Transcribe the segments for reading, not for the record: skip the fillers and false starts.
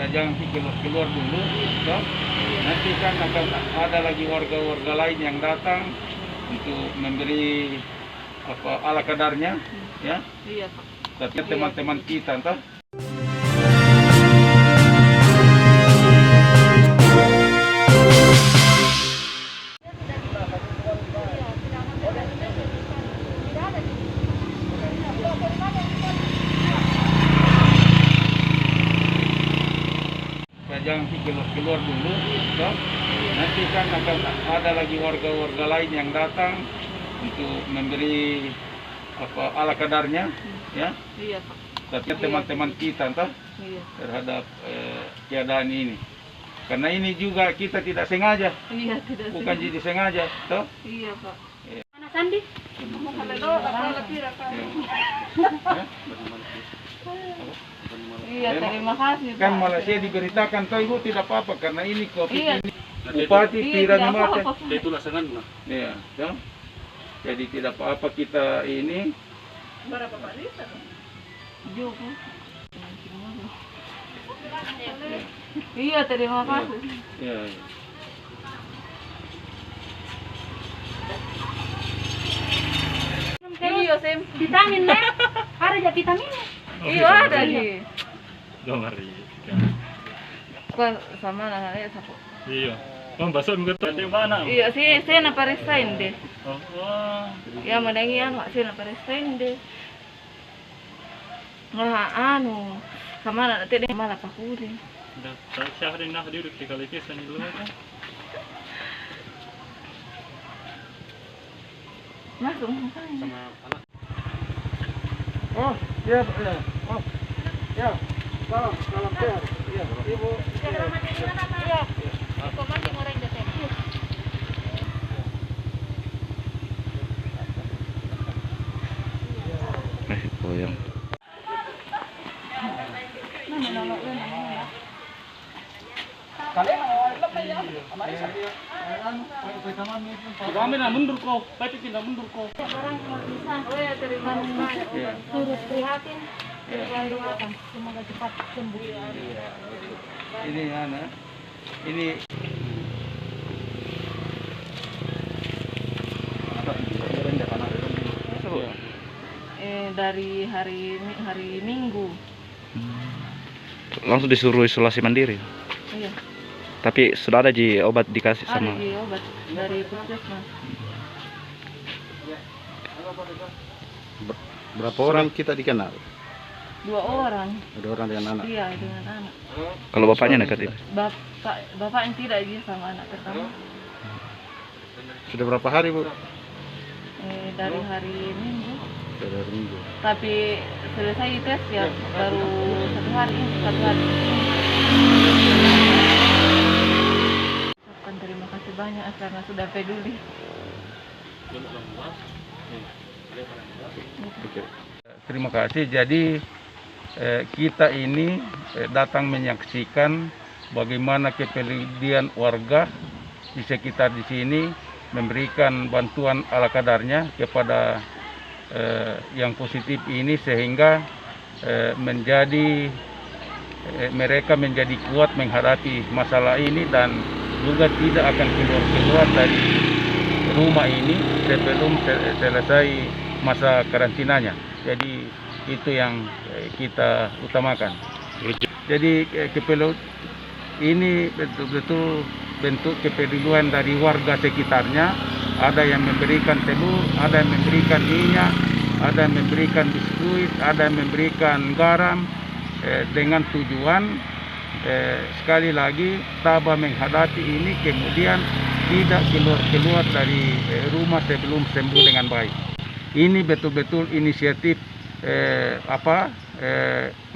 Ya, jangan keluar dulu, toh. Nanti kan akan ada lagi warga-warga lain yang datang untuk memberi ala kadarnya, ya. Iya, Pak. Tapi teman-teman kita, toh. Jangan keluar dulu, toh. Nanti kan akan ada lagi warga-warga lain yang datang untuk memberi ala kadarnya, ya. Iya, Pak. Tapi teman-teman kita, toh, Iya. terhadap keadaan ini. Karena ini juga kita tidak sengaja, Iya, tidak bukan jadi sengaja, toh. Iya, Pak. Mana Sandi? Iya, terima kasih, Pak. Kan malah saya diberitakan, toh Ibu tidak apa-apa karena ini COVID Iya. ini. Bupati Iya, tidak tidak mati. apa-apa. Itu lasangan nah. Iya, toh. Jadi tidak apa-apa kita ini. Berapa Pak Lisa? Joko. Iya, terima kasih. Iya. Iya, Sem. Vitamin nih. Ada aja vitamin. Iya, ada di. Domari. Kan sama anaknya sapu. Iya. Bang basok minggu tu di mana? Iya, saya nak resign deh. Oh. Ya, madangian saya nak resign deh. Nah, sama anak nanti dia malah pakuri. Dah, siapa yang nak duduk di kali kisah ni dulu kan? Masuk. Sama anak. Oh, ya, ya. Oh. Ya. Salam sehat. Iya, Ibu. Iya. Komandi orang jatah. Goyang. Kami nak mundur kau, tapi tidak mundur kau. Orang mau bisa. Oh ya, terima kasih. Iya. Turut prihatin. Tuhan doakan semoga cepat sembuh. Ini Ana. Ini Dari hari Minggu. Langsung disuruh isolasi mandiri. Iya. Tapi sudah ada obat dikasih Ada sama. di obat dari puskesmas. Berapa orang kita dikenal? 2 orang. Ada orang dengan anak. Iya, dengan anak. Kalau bapaknya negatif. Bapak yang tidak dia sama anak pertama. Sudah berapa hari, Bu? Dari hari Minggu. Sudah hari Minggu. Tapi selesai tes ya baru 1 hari. Ucapkan terima kasih banyak karena sudah peduli. Oke. terima kasih. Jadi kita ini datang menyaksikan bagaimana kepedulian warga di sekitar di sini memberikan bantuan ala kadarnya kepada yang positif ini sehingga mereka menjadi kuat menghadapi masalah ini dan juga tidak akan keluar dari rumah ini sebelum selesai masa karantinanya. Jadi itu yang kita utamakan. Jadi ini betul-betul bentuk kepedulian dari warga sekitarnya. Ada yang memberikan telur, ada yang memberikan minyak, ada yang memberikan biskuit, ada yang memberikan garam dengan tujuan sekali lagi tabah menghadapi ini kemudian tidak keluar dari rumah sebelum sembuh dengan baik. Ini betul-betul inisiatif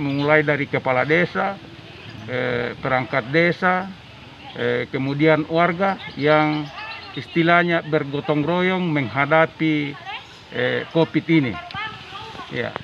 mulai dari kepala desa, perangkat desa, kemudian warga yang istilahnya bergotong royong menghadapi COVID ini. Ya.